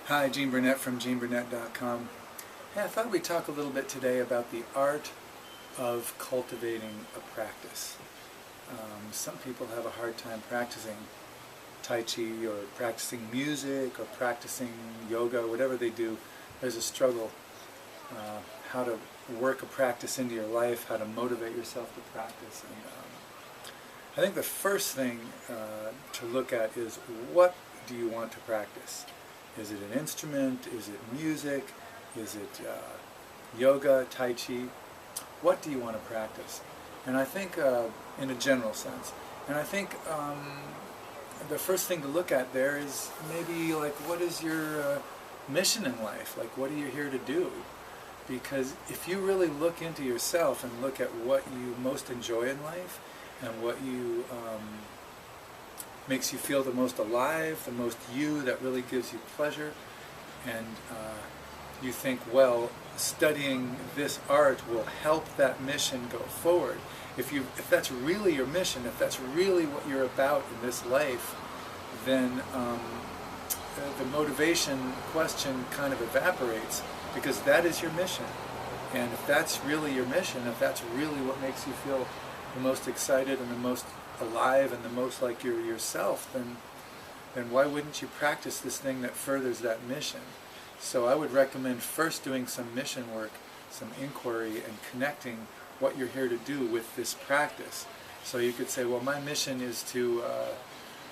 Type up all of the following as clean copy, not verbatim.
Hi, Gene Burnett from GeneBurnett.com. Hey, I thought we'd talk a little bit today about the art of cultivating a practice. Some people have a hard time practicing Tai Chi or practicing music or practicing yoga, whatever they do. There's a struggle how to work a practice into your life, how to motivate yourself to practice. And I think the first thing to look at is, what do you want to practice? Is it an instrument? Is it music? Is it yoga, Tai Chi? What do you want to practice? And I think in a general sense. And I think the first thing to look at there is maybe like, what is your mission in life? Like, what are you here to do? Because if you really look into yourself and look at what you most enjoy in life and what you makes you feel the most alive, the most you, that really gives you pleasure, and you think, well, studying this art will help that mission go forward. If that's really your mission, if that's really what you're about in this life, then the motivation question kind of evaporates, because that is your mission. And if that's really your mission, if that's really what makes you feel the most excited and the most alive and the most like you're yourself, then why wouldn't you practice this thing that furthers that mission? So I would recommend first doing some mission work, some inquiry, and connecting what you're here to do with this practice. So you could say, well, my mission is to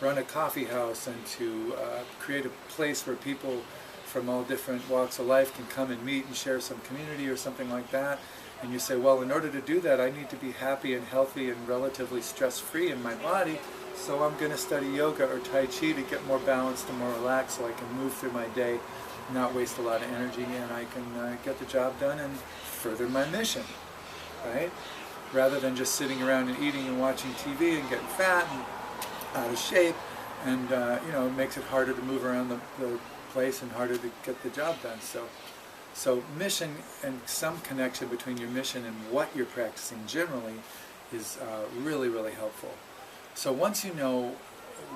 run a coffee house and to create a place where people from all different walks of life can come and meet and share some community or something like that. And you say, well, in order to do that, I need to be happy and healthy and relatively stress-free in my body, so I'm going to study yoga or Tai Chi to get more balanced and more relaxed, so I can move through my day, not waste a lot of energy, and I can get the job done and further my mission, right? Rather than just sitting around and eating and watching TV and getting fat and out of shape, and it makes it harder to move around the place and harder to get the job done. So mission and some connection between your mission and what you're practicing generally is really, really helpful. So once you know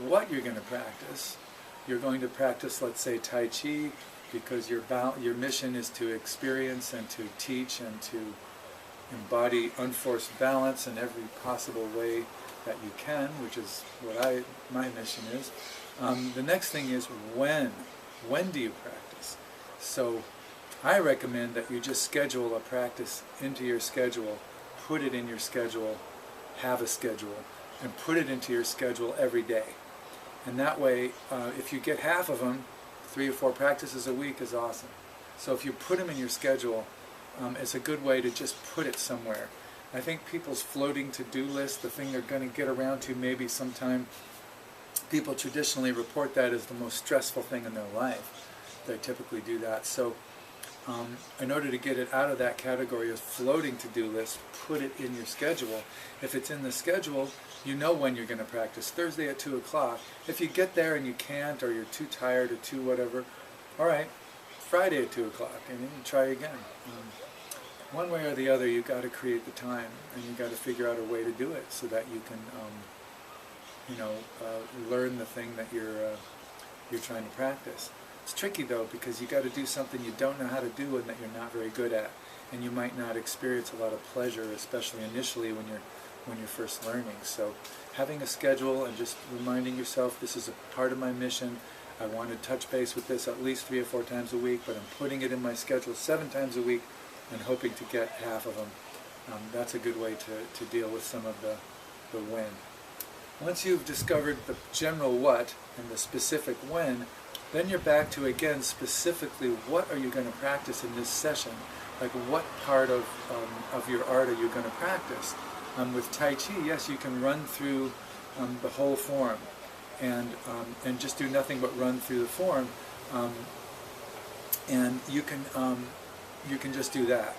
what you're going to practice, you're going to practice, let's say, Tai Chi, because your mission is to experience and to teach and to embody unforced balance in every possible way that you can, which is what my mission is. The next thing is when do you practice? So I recommend that you just schedule a practice into your schedule, put it in your schedule, have a schedule, and put it into your schedule every day. And that way, if you get half of them, 3 or 4 practices a week is awesome. So if you put them in your schedule, it's a good way to just put it somewhere. I think people's floating to-do list, the thing they're going to get around to maybe sometime, people traditionally report that as the most stressful thing in their life. They typically do that. So in order to get it out of that category of floating to-do list, put it in your schedule. If it's in the schedule, you know when you're going to practice. Thursday at 2 o'clock. If you get there and you can't, or you're too tired or too whatever, all right, Friday at 2 o'clock, and then you try again. One way or the other, you've got to create the time, and you've got to figure out a way to do it so that you can learn the thing that you're trying to practice. It's tricky though, because you got to do something you don't know how to do and that you're not very good at, and you might not experience a lot of pleasure, especially initially when you're first learning. So having a schedule and just reminding yourself, this is a part of my mission. I want to touch base with this at least 3 or 4 times a week, but I'm putting it in my schedule 7 times a week and hoping to get half of them. That's a good way to deal with some of the when. Once you've discovered the general what and the specific when, then you're back to, again, specifically what are you going to practice in this session? Like, what part of your art are you going to practice? With Tai Chi, yes, you can run through the whole form and just do nothing but run through the form, and you can just do that.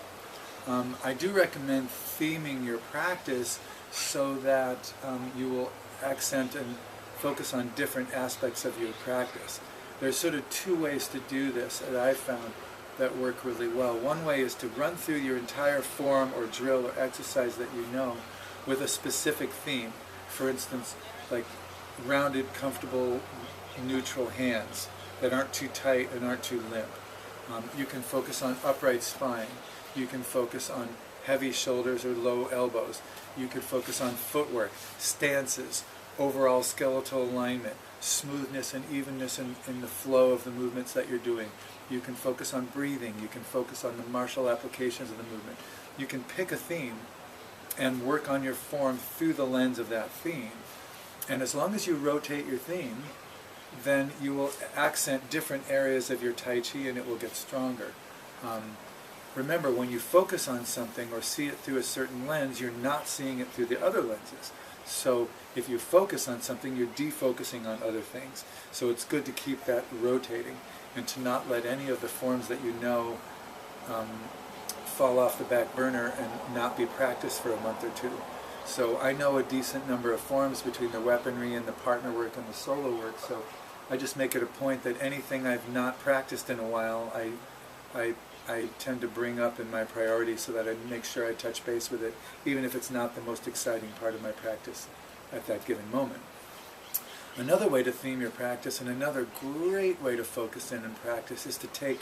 I do recommend theming your practice so that you will accent and focus on different aspects of your practice. There's sort of 2 ways to do this that I've found that work really well. One way is to run through your entire form or drill or exercise that you know with a specific theme. For instance, like rounded, comfortable, neutral hands. that aren't too tight and aren't too limp. You can focus on upright spine. You can focus on heavy shoulders or low elbows. You could focus on footwork, stances, overall skeletal alignment, smoothness and evenness in the flow of the movements that you're doing. You can focus on breathing. You can focus on the martial applications of the movement. You can pick a theme and work on your form through the lens of that theme. And as long as you rotate your theme, then you will accent different areas of your Tai Chi and it will get stronger. Remember, when you focus on something or see it through a certain lens, you're not seeing it through the other lenses. So if you focus on something, you're defocusing on other things. So it's good to keep that rotating and to not let any of the forms that you know fall off the back burner and not be practiced for a month or two. So I know a decent number of forms between the weaponry and the partner work and the solo work, so I just make it a point that anything I've not practiced in a while, I tend to bring up in my priorities so that I make sure I touch base with it, even if it's not the most exciting part of my practice at that given moment. Another way to theme your practice, and another great way to focus in and practice, is to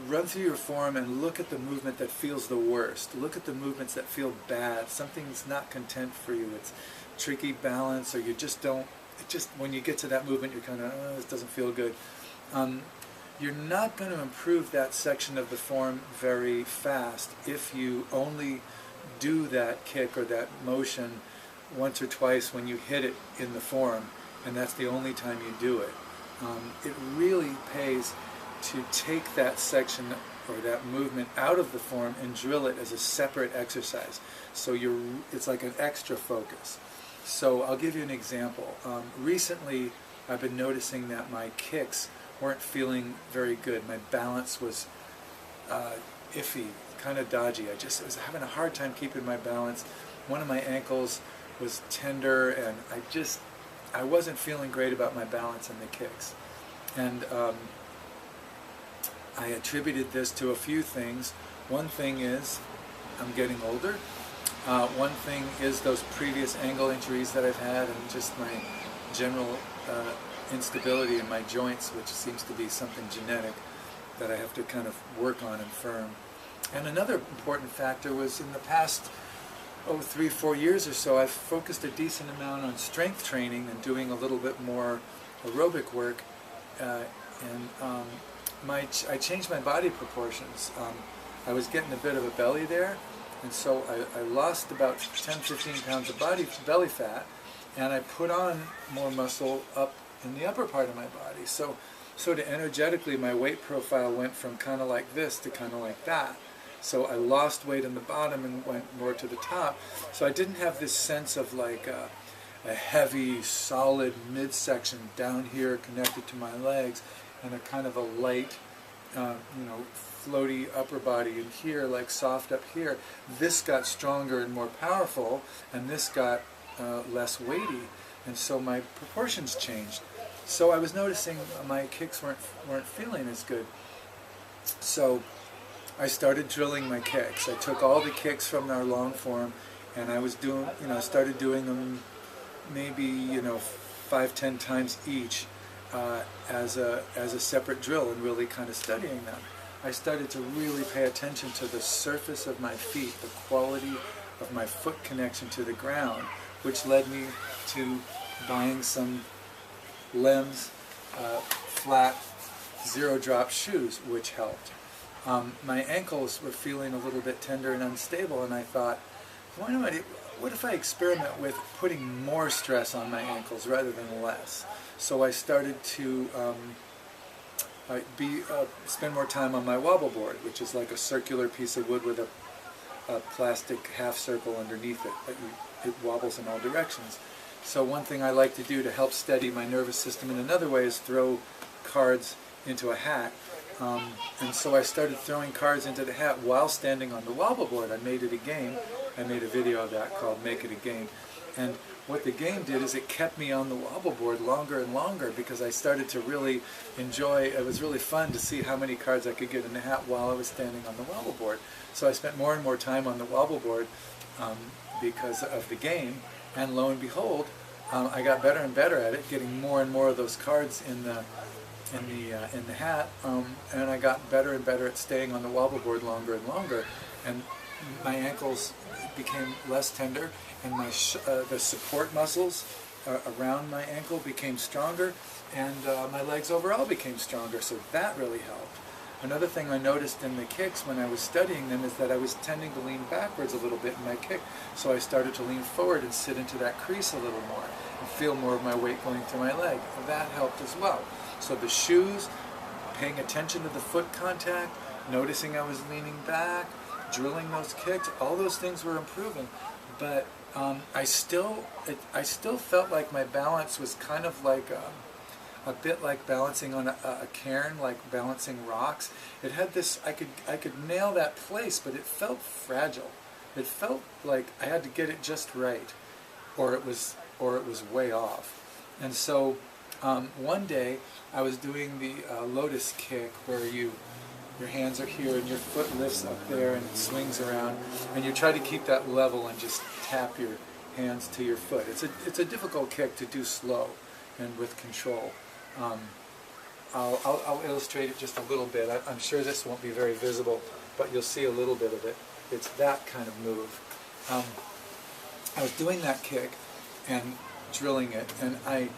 run through your form and look at the movement that feels the worst. Look at the movements that feel bad. Something's not content for you. It's tricky balance, or you just don't, when you get to that movement, you're kind of, oh, this doesn't feel good. You're not going to improve that section of the form very fast if you only do that kick or that motion once or twice when you hit it in the form, and that's the only time you do it. It really pays to take that section or that movement out of the form and drill it as a separate exercise. So it's like an extra focus. So I'll give you an example. Recently I've been noticing that my kicks weren't feeling very good. My balance was iffy, kind of dodgy. I was having a hard time keeping my balance. One of my ankles was tender, and I wasn't feeling great about my balance in the kicks. And I attributed this to a few things. One thing is I'm getting older. One thing is those previous ankle injuries that I've had, and just my general instability in my joints, which seems to be something genetic that I have to kind of work on and firm. And another important factor was in the past 3-4 years or so, I've focused a decent amount on strength training and doing a little bit more aerobic work, I changed my body proportions. I was getting a bit of a belly there, and so I lost about 10-15 pounds of belly fat, and I put on more muscle up in the upper part of my body. So to energetically, my weight profile went from kind of like this to kind of like that. So I lost weight in the bottom and went more to the top. So I didn't have this sense of like a heavy, solid midsection down here connected to my legs, and a kind of a light, floaty upper body in here, like soft up here. This got stronger and more powerful, and this got less weighty, and so my proportions changed. So I was noticing my kicks weren't feeling as good. So I started drilling my kicks. I took all the kicks from our long form, and I was doing, started doing them maybe 5-10 times each as a separate drill, and really kind of studying them. I started to really pay attention to the surface of my feet, the quality of my foot connection to the ground, which led me to buying some Lems flat zero-drop shoes, which helped. My ankles were feeling a little bit tender and unstable, and I thought, what if I experiment with putting more stress on my ankles rather than less? So I started to spend more time on my wobble board, which is like a circular piece of wood with a plastic half circle underneath it that it wobbles in all directions. So one thing I like to do to help steady my nervous system in another way is throw cards into a hat. And so I started throwing cards into the hat while standing on the wobble board. I made it a game. I made a video of that called Make It a Game. And what the game did is it kept me on the wobble board longer and longer, because I started to really enjoy, it was really fun to see how many cards I could get in the hat while I was standing on the wobble board. So I spent more and more time on the wobble board because of the game, and lo and behold, I got better and better at it, getting more and more of those cards in in the hat, and I got better and better at staying on the wobble board longer and longer, and my ankles became less tender, and the support muscles around my ankle became stronger, and my legs overall became stronger, so that really helped. Another thing I noticed in the kicks when I was studying them is that I was tending to lean backwards a little bit in my kick, so I started to lean forward and sit into that crease a little more and feel more of my weight going through my leg. That helped as well. So the shoes, paying attention to the foot contact, noticing I was leaning back, drilling those kicks, all those things were improving. But I still felt like my balance was kind of like a bit like balancing on a cairn, like balancing rocks. It had this, I could nail that place, but it felt fragile. It felt like I had to get it just right, or it was way off. And so one day I was doing the lotus kick, where your hands are here and your foot lifts up there and it swings around, and you try to keep that level and just tap your hands to your foot. It's a difficult kick to do slow and with control. I'll illustrate it just a little bit. I'm sure this won't be very visible, but you'll see a little bit of it. It's that kind of move. I was doing that kick and drilling it, and I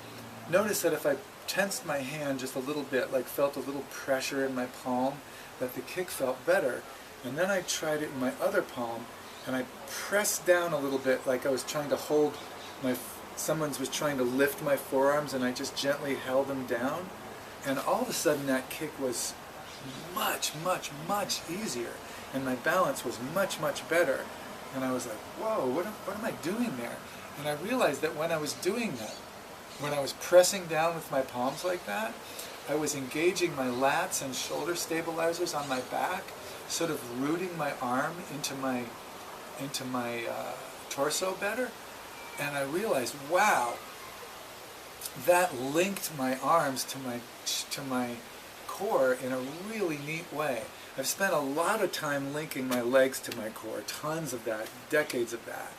noticed that if I tensed my hand just a little bit, like felt a little pressure in my palm, that the kick felt better. And then I tried it in my other palm, and I pressed down a little bit, like I was trying to hold someone was trying to lift my forearms, and I just gently held them down. And all of a sudden that kick was much, much, much easier, and my balance was much, much better. And I was like, whoa, what am I doing there? And I realized that when I was doing that, when I was pressing down with my palms like that, I was engaging my lats and shoulder stabilizers on my back, sort of rooting my arm into my torso better. And I realized, wow, that linked my arms to my core in a really neat way. I've spent a lot of time linking my legs to my core, tons of that, decades of that.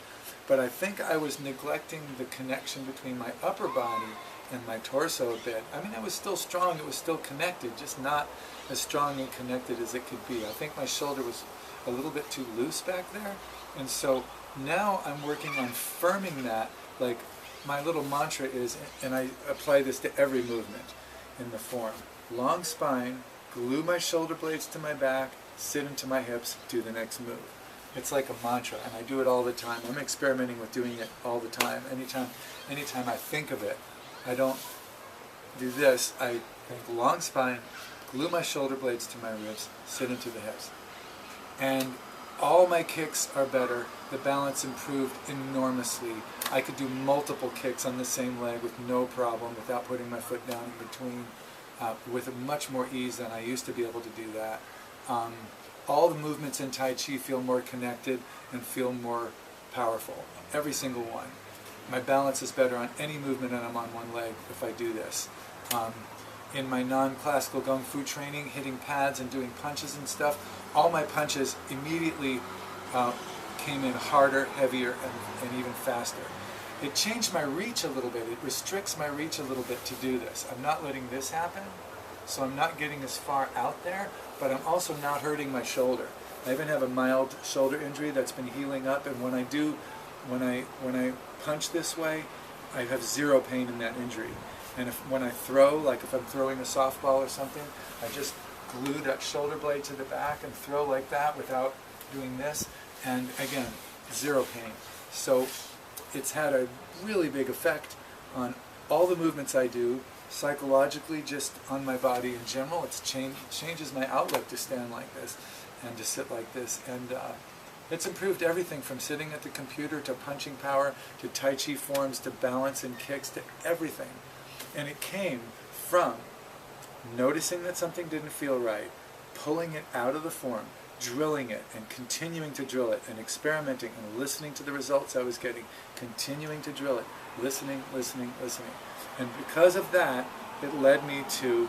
But I think I was neglecting the connection between my upper body and my torso a bit. I mean, I was still strong, it was still connected, just not as strong and connected as it could be. I think my shoulder was a little bit too loose back there. And so now I'm working on firming that. Like, my little mantra is, and I apply this to every movement in the form: long spine, glue my shoulder blades to my back, sit into my hips, do the next move. It's like a mantra, and I do it all the time. I'm experimenting with doing it all the time. Anytime I think of it, I don't do this. I think long spine, glue my shoulder blades to my ribs, sit into the hips. And all my kicks are better. The balance improved enormously. I could do multiple kicks on the same leg with no problem, without putting my foot down in between, with much more ease than I used to be able to do that. All the movements in Tai Chi feel more connected and feel more powerful, every single one. My balance is better on any movement, and I'm on one leg if I do this. In my non-classical Kung Fu training, hitting pads and doing punches and stuff, all my punches immediately came in harder, heavier, and even faster. It changed my reach a little bit. It restricts my reach a little bit to do this. I'm not letting this happen, so I'm not getting as far out there, but I'm also not hurting my shoulder. I even have a mild shoulder injury that's been healing up, and when I punch this way, I have zero pain in that injury. And when I throw, like if I'm throwing a softball or something, I just glue that shoulder blade to the back and throw like that without doing this, and again, zero pain. So it's had a really big effect on all the movements I do, psychologically, just on my body in general. It's changes my outlook to stand like this and to sit like this, and it's improved everything from sitting at the computer to punching power to Tai Chi forms to balance and kicks to everything. And it came from noticing that something didn't feel right, pulling it out of the form, drilling it, and continuing to drill it, and experimenting and listening to the results I was getting, continuing to drill it, listening, listening, listening. And because of that, it led me to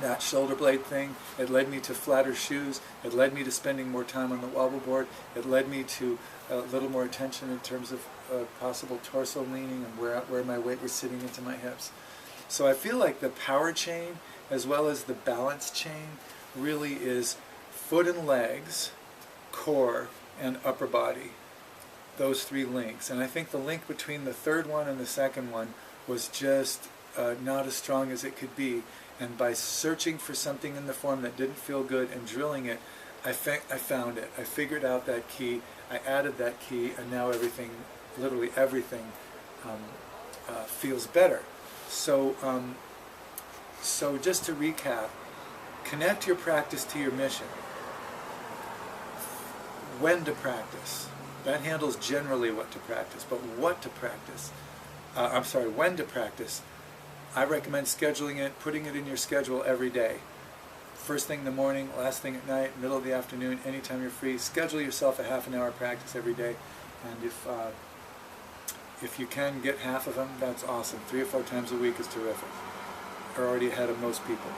that shoulder blade thing. It led me to flatter shoes. It led me to spending more time on the wobble board. It led me to a little more attention in terms of possible torso leaning and where my weight was sitting into my hips. So I feel like the power chain as well as the balance chain really is foot and legs, core, and upper body. Those three links. And I think the link between the third one and the second one was just not as strong as it could be. And by searching for something in the form that didn't feel good and drilling it, I found it. I figured out that key, I added that key, and now everything, literally everything, feels better. So, so just to recap, connect your practice to your mission. When to practice. That handles generally what to practice, but what to practice. When to practice. I recommend scheduling it, putting it in your schedule every day. First thing in the morning, last thing at night, middle of the afternoon, anytime you're free. Schedule yourself a half an hour practice every day. And if you can get half of them, that's awesome. 3 or 4 times a week is terrific. You're already ahead of most people.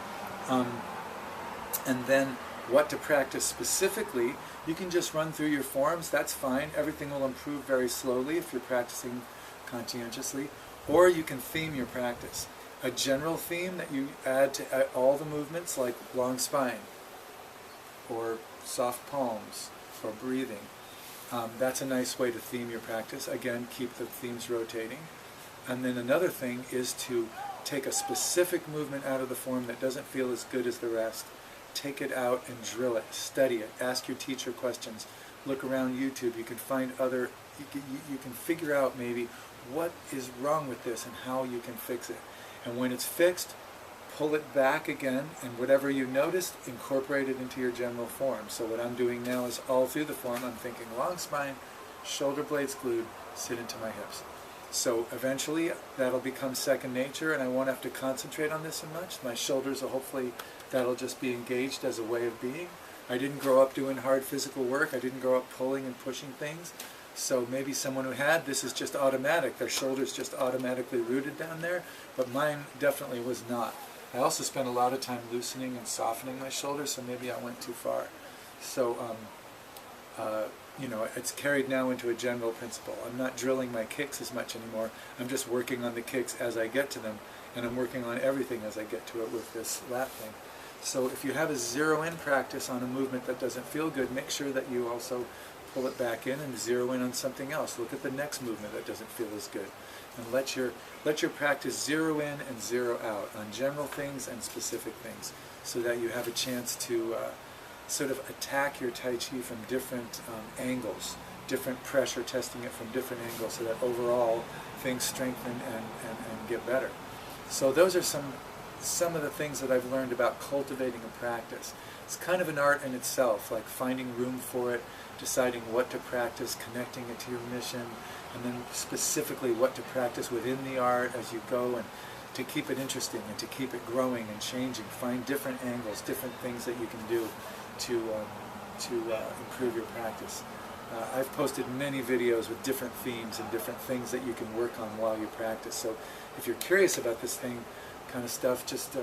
And then what to practice specifically, you can just run through your forms, that's fine. Everything will improve very slowly if you're practicing conscientiously. Or you can theme your practice. A general theme that you add to all the movements, like long spine, or soft palms, or breathing. That's a nice way to theme your practice. Again, keep the themes rotating. And then another thing is to take a specific movement out of the form that doesn't feel as good as the rest. Take it out and drill it, study it, ask your teacher questions, look around YouTube. You can find other, you can figure out maybe what is wrong with this and how you can fix it. And when it's fixed, pull it back again, and whatever you noticed, incorporate it into your general form. So what I'm doing now is all through the form, I'm thinking long spine, shoulder blades glued, sit into my hips. So eventually that'll become second nature, and I won't have to concentrate on this so much. My shoulders will hopefully, that'll just be engaged as a way of being. I didn't grow up doing hard physical work. I didn't grow up pulling and pushing things. So maybe someone who had, this is just automatic. Their shoulders just automatically rooted down there, but mine definitely was not. I also spent a lot of time loosening and softening my shoulders, so maybe I went too far. So, you know, it's carried now into a general principle. I'm not drilling my kicks as much anymore. I'm just working on the kicks as I get to them, and I'm working on everything as I get to it with this lat thing. So if you have a zero-in practice on a movement that doesn't feel good, make sure that you also pull it back in and zero in on something else. Look at the next movement that doesn't feel as good. And let your practice zero in and zero out on general things and specific things, so that you have a chance to sort of attack your Tai Chi from different angles, different pressure, testing it from different angles, so that overall things strengthen and get better. So those are some of the things that I've learned about cultivating a practice. It's kind of an art in itself, like finding room for it, deciding what to practice, connecting it to your mission, and then specifically what to practice within the art as you go, and to keep it interesting and to keep it growing and changing. Find different angles, different things that you can do to improve your practice. I've posted many videos with different themes and different things that you can work on while you practice. So if you're curious about this kind of stuff, just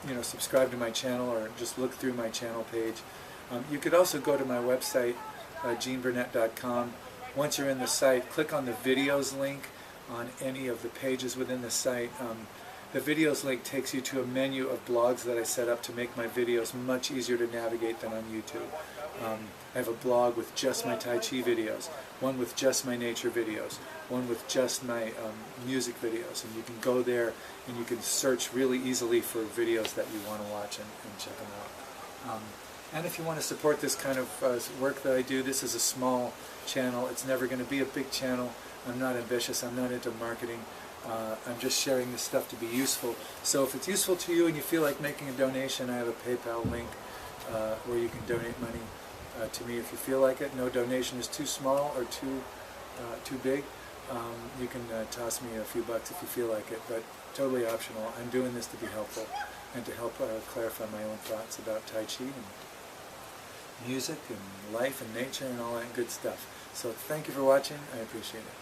you know, subscribe to my channel or just look through my channel page. You could also go to my website, geneburnett.com. Once you're in the site, click on the videos link on any of the pages within the site. The videos link takes you to a menu of blogs that I set up to make my videos much easier to navigate than on YouTube. I have a blog with just my Tai Chi videos, one with just my nature videos, one with just my music videos, and you can go there and you can search really easily for videos that you want to watch and check them out. And if you want to support this kind of work that I do, this is a small channel. It's never going to be a big channel. I'm not ambitious. I'm not into marketing. I'm just sharing this stuff to be useful. So if it's useful to you and you feel like making a donation, I have a PayPal link where you can donate money to me if you feel like it. No donation is too small or too big. You can toss me a few bucks if you feel like it, but totally optional. I'm doing this to be helpful and to help clarify my own thoughts about Tai Chi and music and life and nature and all that good stuff. So thank you for watching. I appreciate it.